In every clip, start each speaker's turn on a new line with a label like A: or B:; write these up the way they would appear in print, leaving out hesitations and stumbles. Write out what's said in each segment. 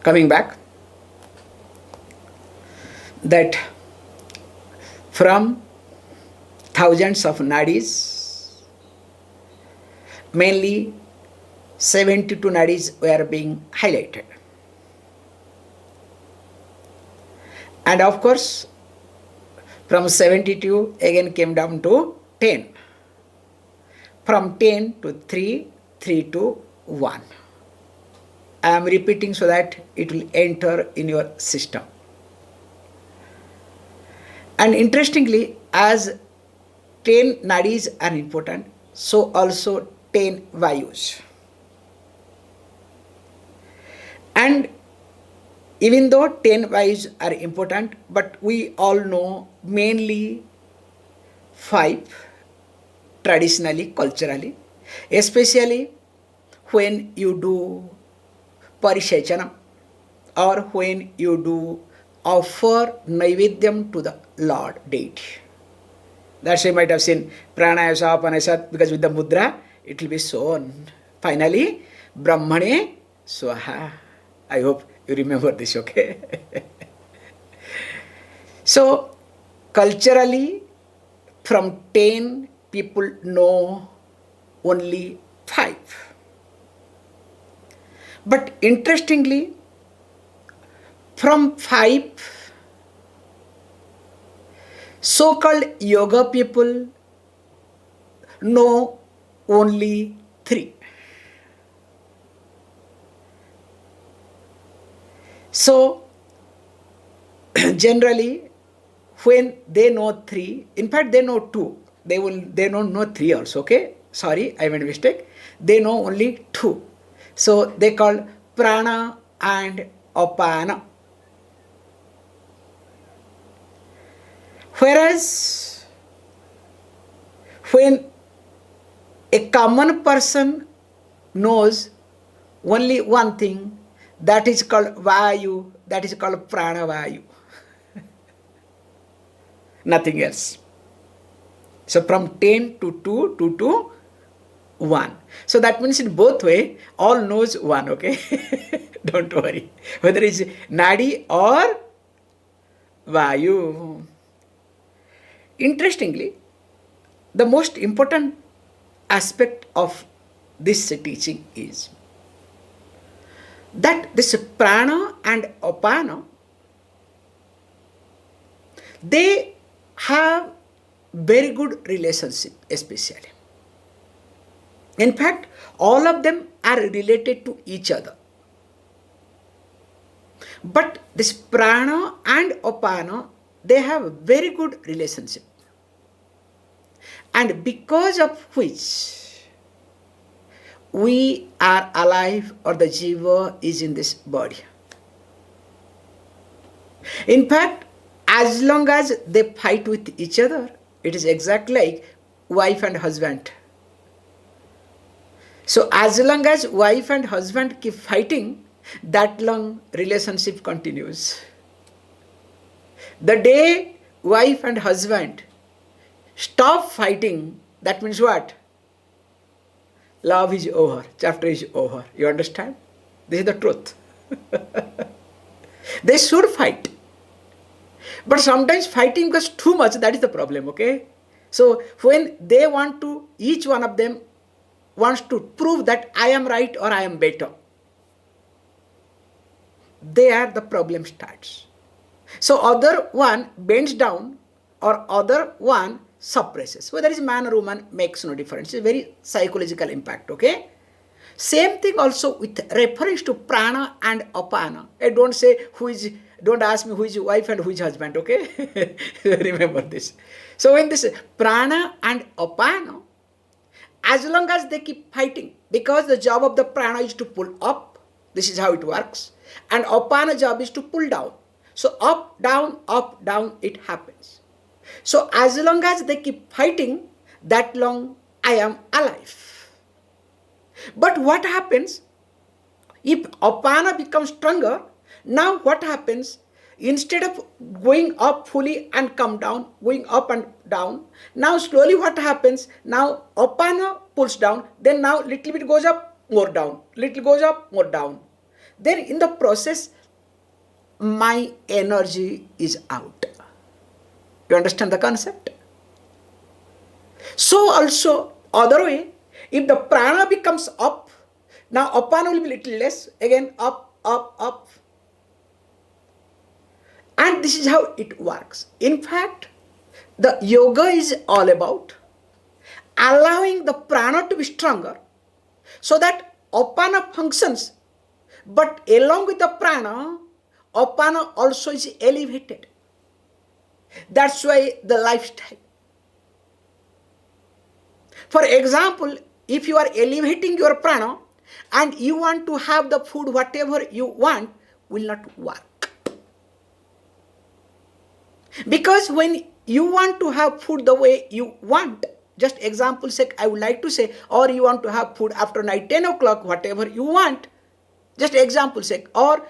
A: Coming back, that from thousands of nāḍīs, mainly 72 nāḍīs were being highlighted. And of course, from 72 again came down to 10. From 10 to 3, 3 to 1. I am repeating so that it will enter in your system. And interestingly, as 10 nāḍīs are important, so also 10 vāyus. And even though 10 vāyus are important, but we all know mainly 5 traditionally, culturally, especially when you do parisechanam or when you do offer naivedyam to the Lord deity. That's why you might have seen Prāṇa, Apāna, because with the mudra it will be shown. Finally, Brahmane Swaha. I hope you remember this, okay? So, culturally, from 10 people know only 5. But interestingly, from 5, so-called yoga people know only 3. So, generally, when they know 3, in fact they know 2, they don't know 3 also, okay? Sorry, I made a mistake. They know only 2. So, they call Prāṇa and Apāna. Whereas, when a common person knows only one thing, that is called Vayu, that is called Prāṇa Vayu. Nothing else. So from 10 to 2, 2 to 1. So that means in both way, all knows 1, okay? Don't worry. Whether it's Nadi or Vayu. Interestingly, the most important aspect of this teaching is that this Prāṇa and Apāna, they have very good relationship especially. In fact, all of them are related to each other. But this Prāṇa and Apāna, they have very good relationship. And because of which we are alive, or the jīva is in this body. In fact, as long as they fight with each other, it is exactly like wife and husband. So as long as wife and husband keep fighting, that long relationship continues. The day wife and husband stop fighting, that means what? Love is over, chapter is over. You understand? This is the truth. They should fight. But sometimes fighting becomes too much, that is the problem, okay? So when they want to, each one of them wants to prove that I am right or I am better, there the problem starts. So other one bends down or other one suppresses. Whether it's man or woman makes no difference. It's a very psychological impact, okay? Same thing also with reference to Prāṇa and Apāna. Don't ask me who is wife and who is husband, okay? Remember this. So when this Prāṇa and Apāna, as long as they keep fighting, because the job of the Prāṇa is to pull up, this is how it works, and Apāna job is to pull down. So up, down, it happens. So as long as they keep fighting, that long I am alive. But what happens if Apāna becomes stronger? Now what happens? Instead of going up fully and come down, going up and down, now slowly what happens? Now Apāna pulls down, then now little bit goes up, more down, little goes up, more down. then in the process, my energy is out. You understand the concept? So also, other way, if the prana becomes up, now apana will be little less, again up, up, up. And this is how it works. In fact, the yoga is all about allowing the prana to be stronger so that apana functions, but along with the prana, apana also is elevated. That's why the lifestyle. For example, if you are elevating your prana and you want to have the food whatever you want, will not work. Because when you want to have food the way you want, just example sake, I would like to say, or you want to have food after night 10 o'clock, whatever you want, just example sake, or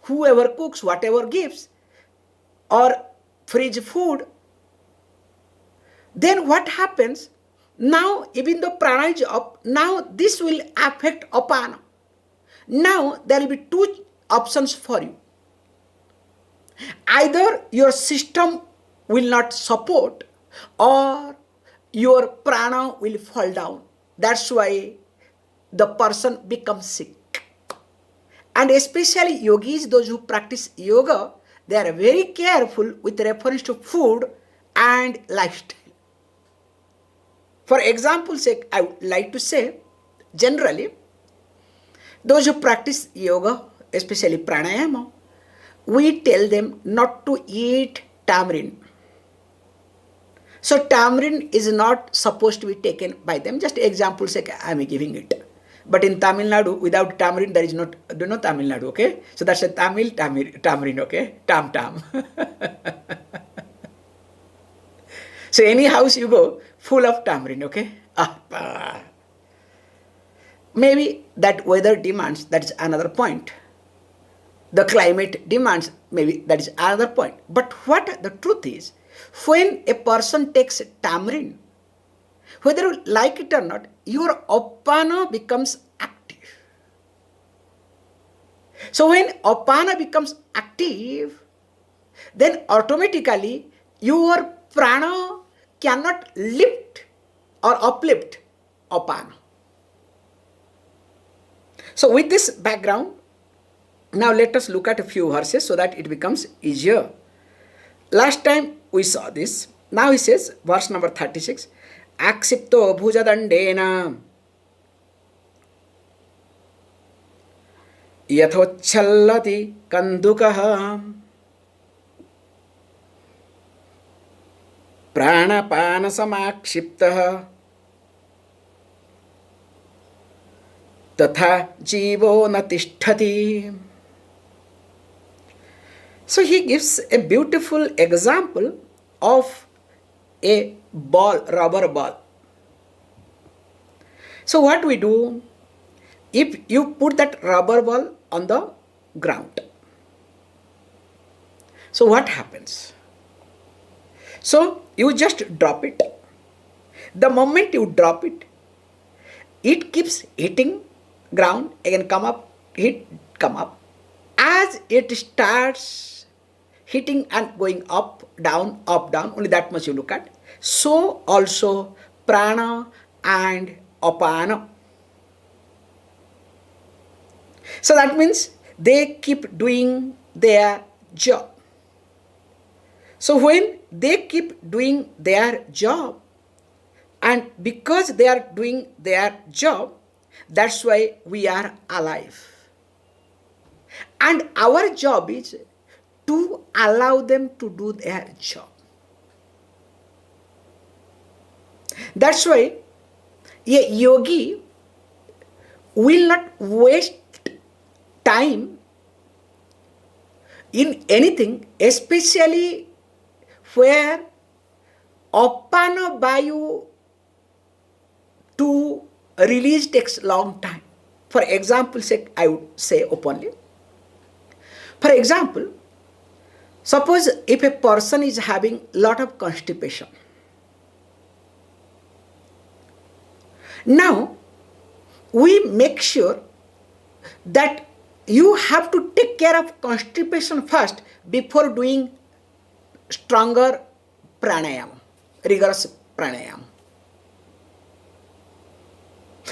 A: whoever cooks, whatever gives, or fridge food, then what happens? Now, even the prana is up, now this will affect apana. Now, there will be two options for you. Either your system will not support or your prana will fall down. That's why the person becomes sick. And especially yogis, those who practice yoga, they are very careful with reference to food and lifestyle. For example sake, I would like to say, generally, those who practice yoga, especially pranayama, we tell them not to eat tamarind. So tamarind is not supposed to be taken by them. Just example sake, I am giving it. But in Tamil Nadu, without tamarind, there is not, do you know Tamil Nadu, okay? So that's a tamarind, okay? Tam. So any house you go, full of tamarind, okay? Maybe that weather demands, that is another point. The climate demands, maybe that is another point. But what the truth is, when a person takes tamarind, whether you like it or not, your apāna becomes active. So when apāna becomes active, then automatically your prana cannot lift or uplift apāna. So with this background, now let us look at a few verses so that it becomes easier. Last time we saw this. Now he says, verse number 36, Akshipto bhujadandena yathochallati kandukaha prāṇapāna samakṣiptaha tatha jīvo na tisthati. So he gives a beautiful example of a ball, rubber ball. So what we do, if you put that rubber ball on the ground, so what happens? So you just drop it. The moment you drop it, it keeps hitting ground, again come up, hit, come up. As it starts hitting and going up, down, only that much you look at. So also prana and apāna. So that means they keep doing their job. So when they keep doing their job, and because they are doing their job, that's why we are alive. And our job is to allow them to do their job. That's why a yogi will not waste time in anything, especially where apāna vāyu to release takes long time. For example sake, I would say openly. For example, suppose if a person is having lot of constipation. Now, we make sure that you have to take care of constipation first before doing stronger pranayama, rigorous pranayama.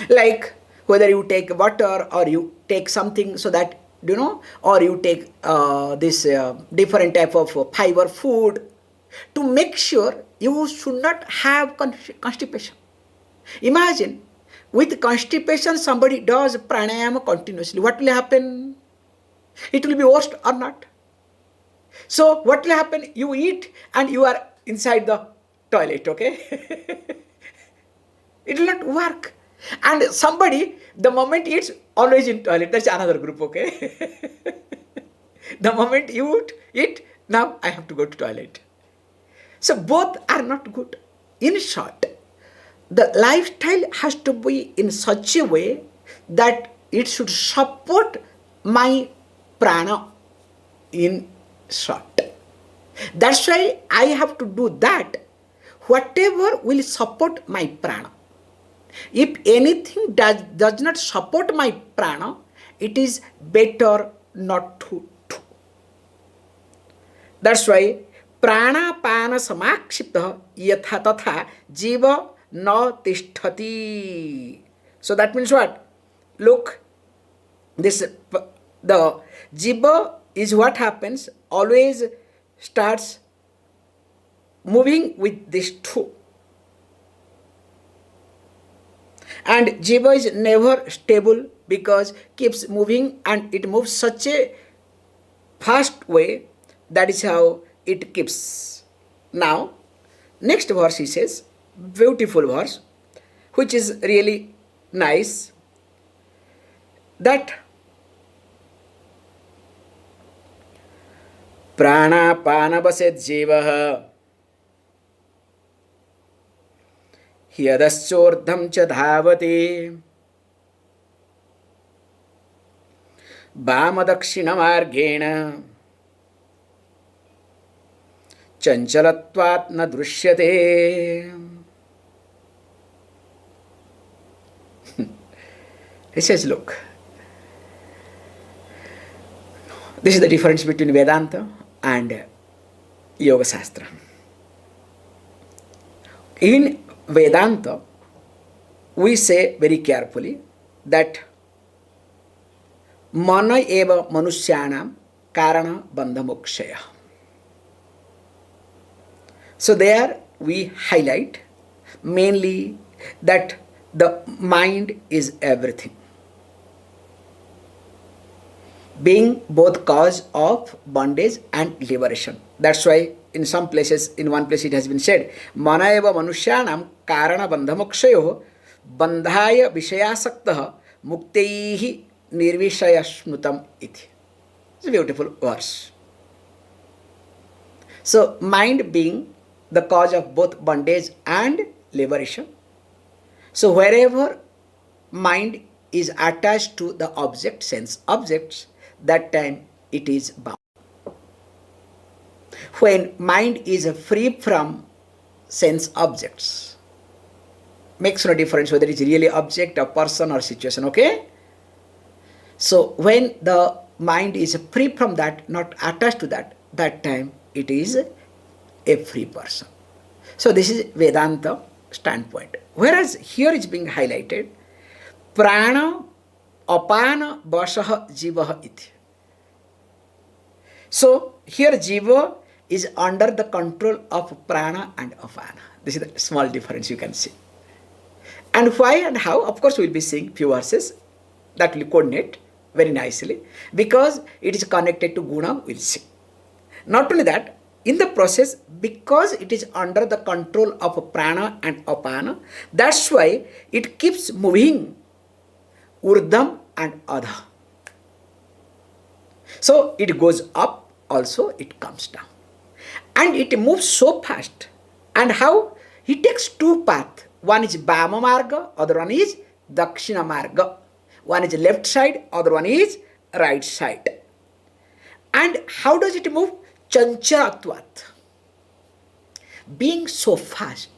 A: Like whether you take water or you take something so that, or you take this different type of fiber food to make sure you should not have constipation. Imagine, with constipation, somebody does pranayama continuously. What will happen? It will be worse or not? So what will happen? You eat and you are inside the toilet, okay? It will not work. And somebody, the moment eats, always in toilet. That's another group, okay? The moment you eat, now I have to go to toilet. So both are not good. In short, the lifestyle has to be in such a way that it should support my prana in short. That's why I have to do that. Whatever will support my prana. If anything does not support my prana, it is better not to do. That's why prāṇa pāna samakshipta yatha tatha jīva na tisthati. So that means what? Look, the jīva is what happens, always starts moving with these two. And jīva is never stable because keeps moving, and it moves such a fast way. That is how it keeps. Now, next verse he says, beautiful verse, which is really nice, that prāṇa pāna vaset jīvaha ह्यदश्चोर्धं च धावते वामदक्षिणमार्गेण चञ्चलत्वात् न दृश्यते. He says, look, this is the difference between Vedanta and Yoga Shastra. In Vedanta, we say very carefully that mana eva manushyanam karana bandha mokshaya. So there we highlight mainly that the mind is everything, being both cause of bondage and liberation. That's why in some places, in one place it has been said, mana eva manushyanam karana bandhamokshayo bandhaya vishayasaktaha mukteihi nirvishaya smrutam iti. It's a beautiful verse. So mind being the cause of both bondage and liberation. So wherever mind is attached to the object, sense objects, that time it is bound. When mind is free from sense objects, makes no difference whether it's really object, a person or situation, okay? So when the mind is free from that, not attached to that, that time it is a free person. So this is Vedanta standpoint. Whereas here is being highlighted, Prāṇa Apāna vasaha jīvaha iti. So here jīva is under the control of Prāṇa and Apāna. This is the small difference you can see. And why and how? Of course, we will be seeing few verses that will coordinate very nicely, because it is connected to guna, we will see. Not only that, in the process, because it is under the control of Prāṇa and Apāna, that's why it keeps moving urdham and adha. So it goes up, also it comes down. And it moves so fast. And how? He takes two paths. One is Vama Marga, other one is Dakshina Marga. One is left side, other one is right side. And how does it move? Chanchalatvat. Being so fast.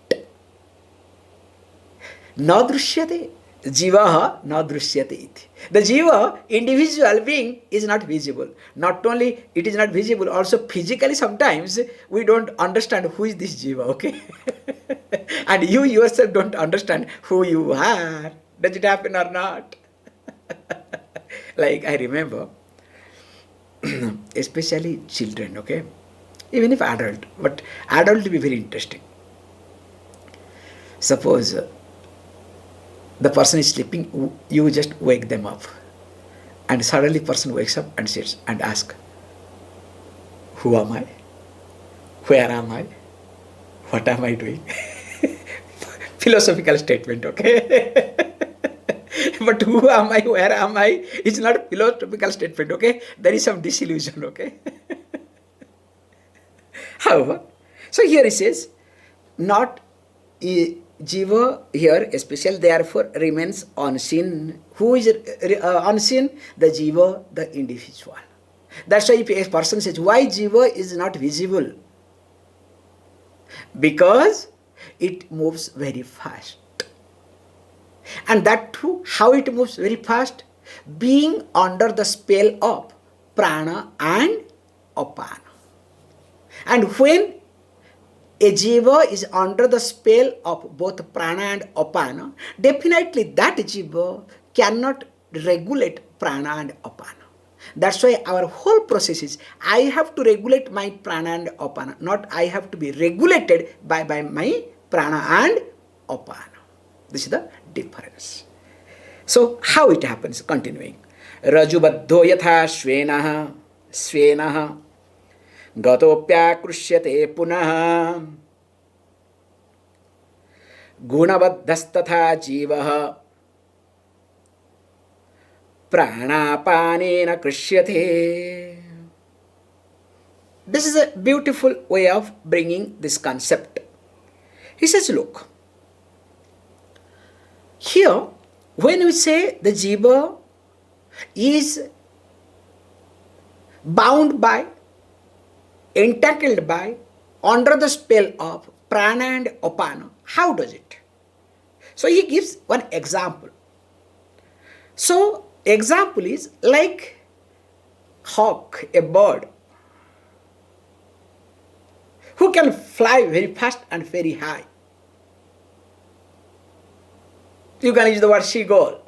A: Na drishyate. Jivaha na drishyate iti. The jiva, individual being, is not visible. Not only it is not visible, also physically sometimes we don't understand who is this jiva, okay? And you yourself don't understand who you are. Does it happen or not? Like I remember, especially children, okay? Even if adult, but adult will be very interesting. Suppose the person is sleeping, you just wake them up. And suddenly person wakes up and sits and asks, who am I? Where am I? What am I doing? Philosophical statement, okay? But who am I? Where am I? It's not a philosophical statement, okay? There is some disillusion, okay? However, so here it says, not jiva here especially, therefore remains unseen. Who is unseen? The jiva, the individual. That's why if a person says, why jiva is not visible? Because it moves very fast. And that too, how it moves very fast? Being under the spell of prana and apāna. And when a jiva is under the spell of both prana and apāna, definitely that jiva cannot regulate prana and apāna. That's why our whole process is, I have to regulate my prana and apāna, not I have to be regulated by my prana and apāna. This is the difference. So how it happens? Continuing. Rajubadho yatha svenaha gatopyakrusyate punah gunabadhastatha jivaha prāṇāpānena krishyate. This is a beautiful way of bringing this concept. He says, look, here when we say the jiva is bound by, entangled by, under the spell of prana and apāna, how does it? So he gives one example. So example is like hawk, a bird, who can fly very fast and very high. You can use the word seagull.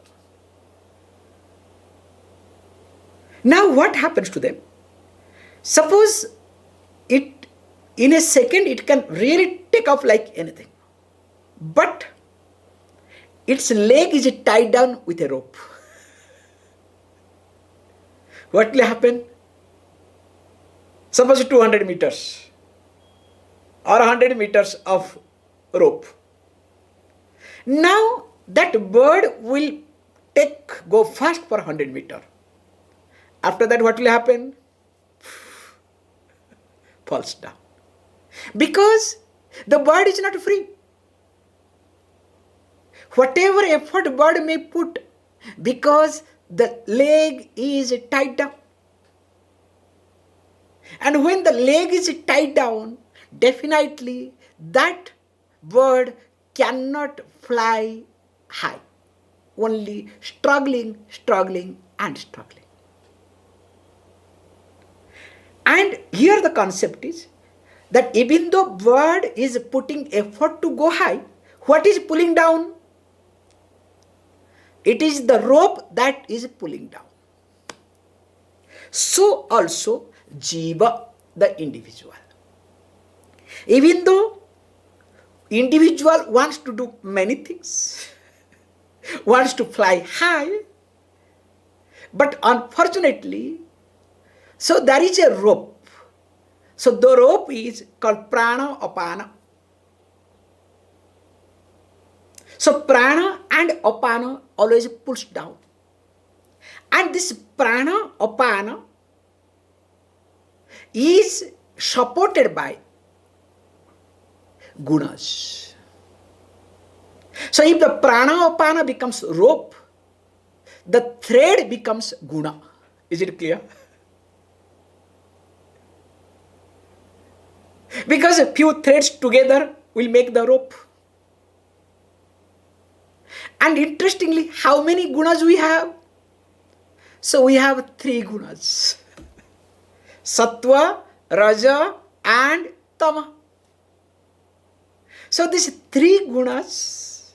A: Now what happens to them? Suppose it, in a second, it can really take off like anything. But its leg is tied down with a rope. What will happen? Suppose 200 meters or 100 meters of rope. Now that bird will go fast for 100 meters. After that, what will happen? Falls down. Because the bird is not free. Whatever effort bird may put, because the leg is tied down. And when the leg is tied down, definitely that bird cannot fly high. Only struggling and struggling. And here the concept is that even though bird is putting effort to go high, what is pulling down? It is the rope that is pulling down. So also jiva, the individual. Even though individual wants to do many things, wants to fly high, but unfortunately, so there is a rope. So the rope is called prana apāna. So prana and apāna always pulls down. And this prana apāna is supported by gunas. So if the prana apāna becomes rope, the thread becomes guna. Is it clear? Because a few threads together will make the rope. And interestingly, how many gunas we have? So we have 3 gunas. Sattva, Raja and Tama. So these 3 gunas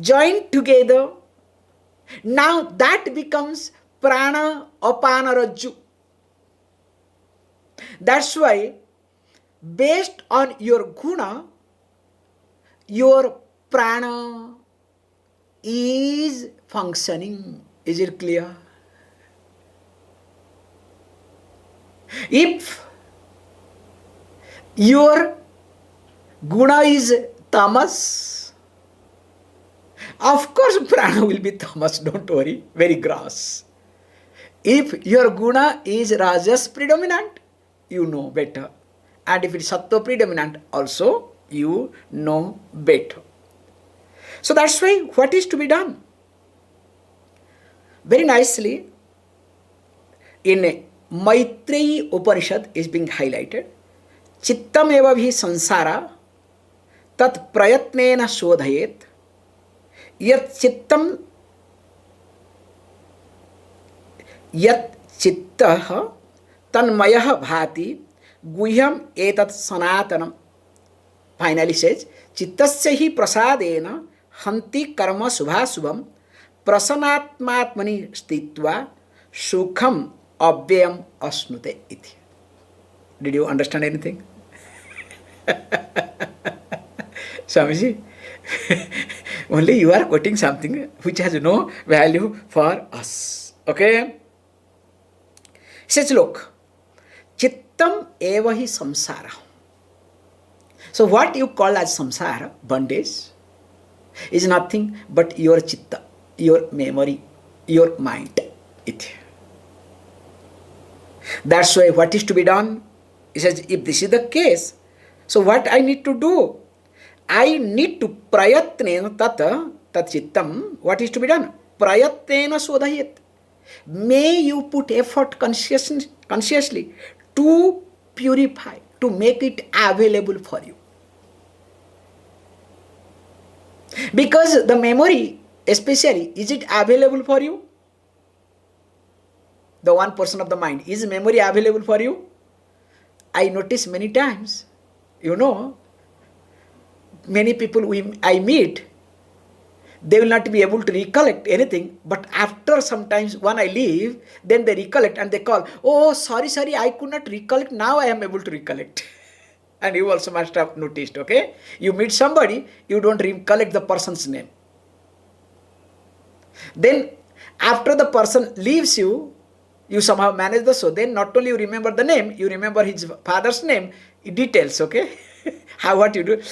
A: joined together, now that becomes Prāṇa, Apāna, Rajju. That's why based on your guna, your prana is functioning. Is it clear? If your guna is tamas, of course prana will be tamas, don't worry, very gross. If your guna is rajas predominant, you know better. And if it is sattva predominant, also you know better. So that's why what is to be done? Very nicely, in Maitreyi Upanishad is being highlighted. Chittam eva bhi sansara tat prayatnena shodhayet yat chittam yat chittaha tanmayah bhati guhyam etat sanatanam. Finally says, chittasya hi prasadena hanti karma subhasubham prasanatmatmani stitva sukham avyayam asnute iti. Did you understand anything? Swamiji, only you are quoting something which has no value for us. Okay? He says, look, chittam eva hi samsara. So what you call as samsara, bondage, is nothing but your chitta, your memory, your mind. That's why what is to be done? He says, if this is the case, so what I need to do? I need to prayatnena tat chittam. What is to be done? Prayatnena sodhayet. May you put effort consciously to purify, to make it available for you. Because the memory, especially, is it available for you? The 1% of the mind, is memory available for you? I notice many times, many people I meet, they will not be able to recollect anything, but after sometimes when I leave, then they recollect and they call, oh, sorry, I could not recollect, now I am able to recollect. And you also must have noticed, okay? You meet somebody, you don't recollect the person's name. Then after the person leaves you, you somehow manage the show. Then not only you remember the name, you remember his father's name, details, okay? What you do?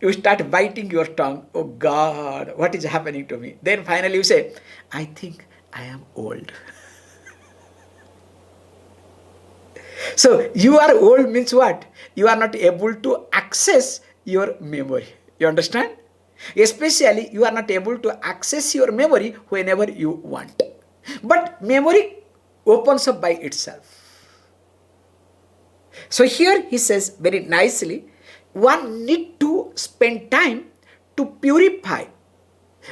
A: You start biting your tongue. Oh God, what is happening to me? Then finally you say, I think I am old. So you are old means what? You are not able to access your memory. You understand? Especially you are not able to access your memory whenever you want. But memory opens up by itself. So here he says very nicely, one need to spend time to purify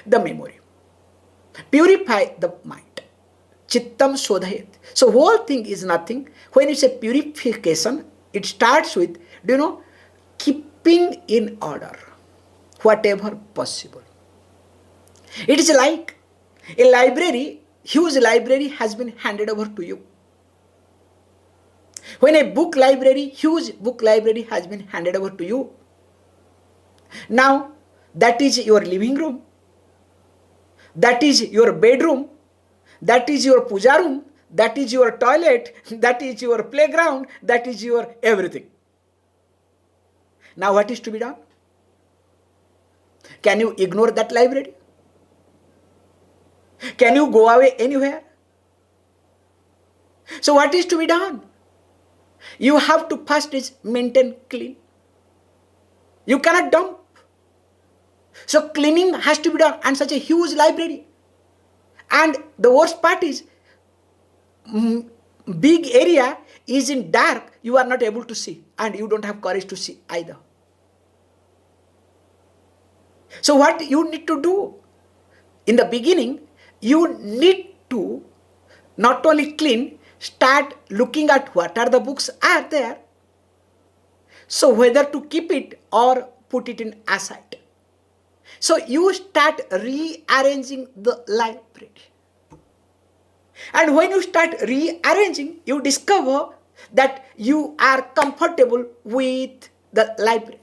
A: the memory, purify the mind. Chittam shodhayet. So whole thing is nothing. When you say purification, it starts with, keeping in order whatever possible. It is like a library, huge library has been handed over to you. When a book library, huge book library has been handed over to you. Now, that is your living room. That is your bedroom. That is your puja room. That is your toilet. That is your playground. That is your everything. Now what is to be done? Can you ignore that library? Can you go away anywhere? So what is to be done? You have to first is maintain clean. You cannot dump. So cleaning has to be done on such a huge library. And the worst part is, big area is in dark, you are not able to see and you don't have courage to see either. So what you need to do? in the beginning, you need to not only clean, start looking at what are the books are there. So whether to keep it or put it in aside. So you start rearranging the library. And when you start rearranging, you discover that you are comfortable with the library.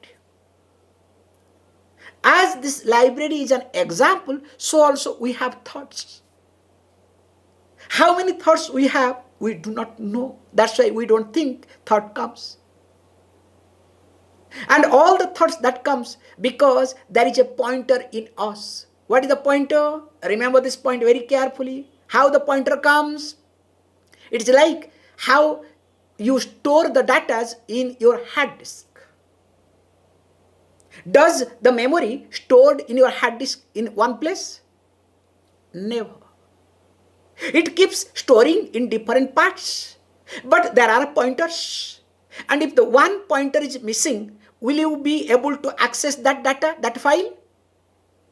A: As this library is an example, so also we have thoughts. How many thoughts we have, we do not know. That's why we don't think thought comes. And all the thoughts that comes because there is a pointer in us. What is the pointer? Remember this point very carefully. How the pointer comes? It's like how you store the data in your hard disk. Does the memory stored in your hard disk in one place? Never. It keeps storing in different parts. But there are pointers. And if the one pointer is missing, will you be able to access that data, that file?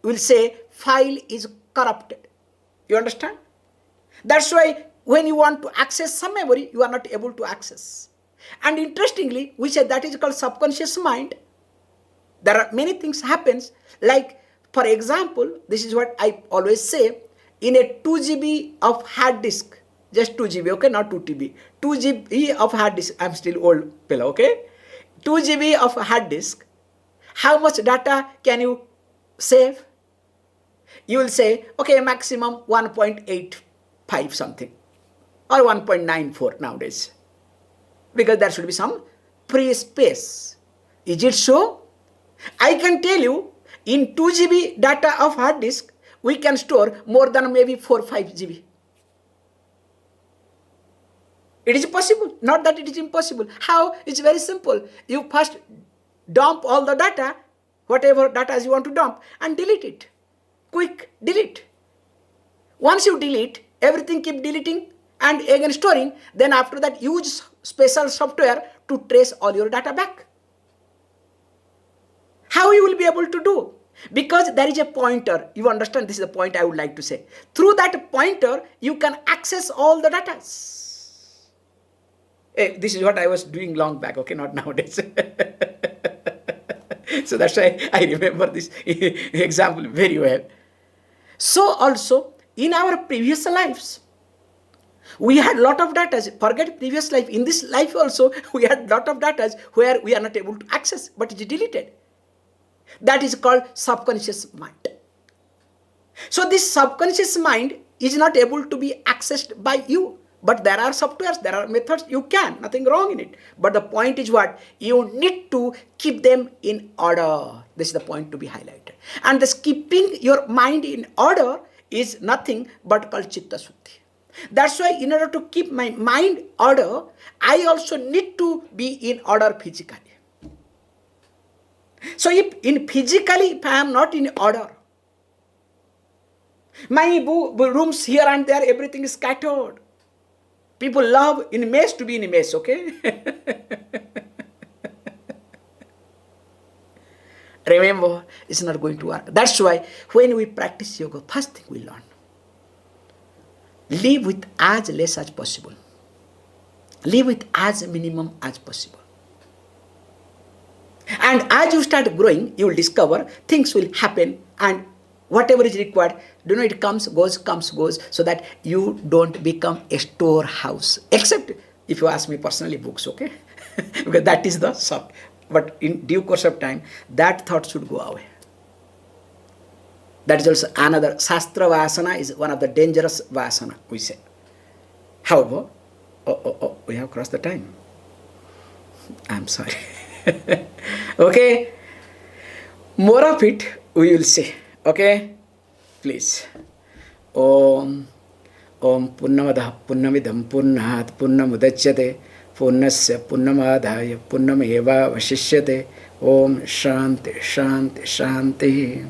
A: We'll say file is corrupted. You understand? That's why when you want to access some memory, you are not able to access. And interestingly, we say that is called subconscious mind. There are many things happens, like for example, this is what I always say, in a 2 GB of hard disk, just 2 GB, okay, not 2 TB, 2 GB of hard disk, I'm still old fellow, okay, 2 GB of hard disk, how much data can you save? You will say, okay, maximum 1.85 something, or 1.94 nowadays, because there should be some free space. Is it so? I can tell you, in 2 GB data of hard disk, we can store more than maybe 4 or 5 GB. It is possible, not that it is impossible. How? It's very simple. You first dump all the data, whatever data you want to dump, and delete it. Quick, delete. Once you delete, everything keep deleting and again storing, then after that use special software to trace all your data back. How you will be able to do? Because there is a pointer. You understand, this is the point I would like to say. Through that pointer, you can access all the data. Hey, this is what I was doing long back, okay, not nowadays. So that's why I remember this example very well. So also, in our previous lives, we had lot of data. Forget previous life. In this life also, we had lot of data where we are not able to access, but it is deleted. That is called subconscious mind. So this subconscious mind is not able to be accessed by you. But there are softwares, there are methods, you can, nothing wrong in it. But the point is what? You need to keep them in order. This is the point to be highlighted. And this keeping your mind in order is nothing but called Chitta Shuddhi. That's why in order to keep my mind order, I also need to be in order physically. So if physically I am not in order, my rooms here and there, everything is scattered. People love in mess to be in mess, okay? Remember, it's not going to work. That's why when we practice yoga, first thing we learn, live with as less as possible. Live with as minimum as possible. And as you start growing, you will discover things will happen, and whatever is required, it comes, goes, so that you don't become a storehouse. Except if you ask me personally, books, okay? Because that is the soft. But in due course of time, that thought should go away. That is also another. Shastra vasana is one of the dangerous vasana, we say. However, we have crossed the time. I'm sorry. Okay? More of it we will see. Okay? Please. Om Purnamadah Purnamidam Purnat Purnamudachyate Purnasya Purnamadhaya Purnameva Vashishyate. Om Shanti Shanti Shanti.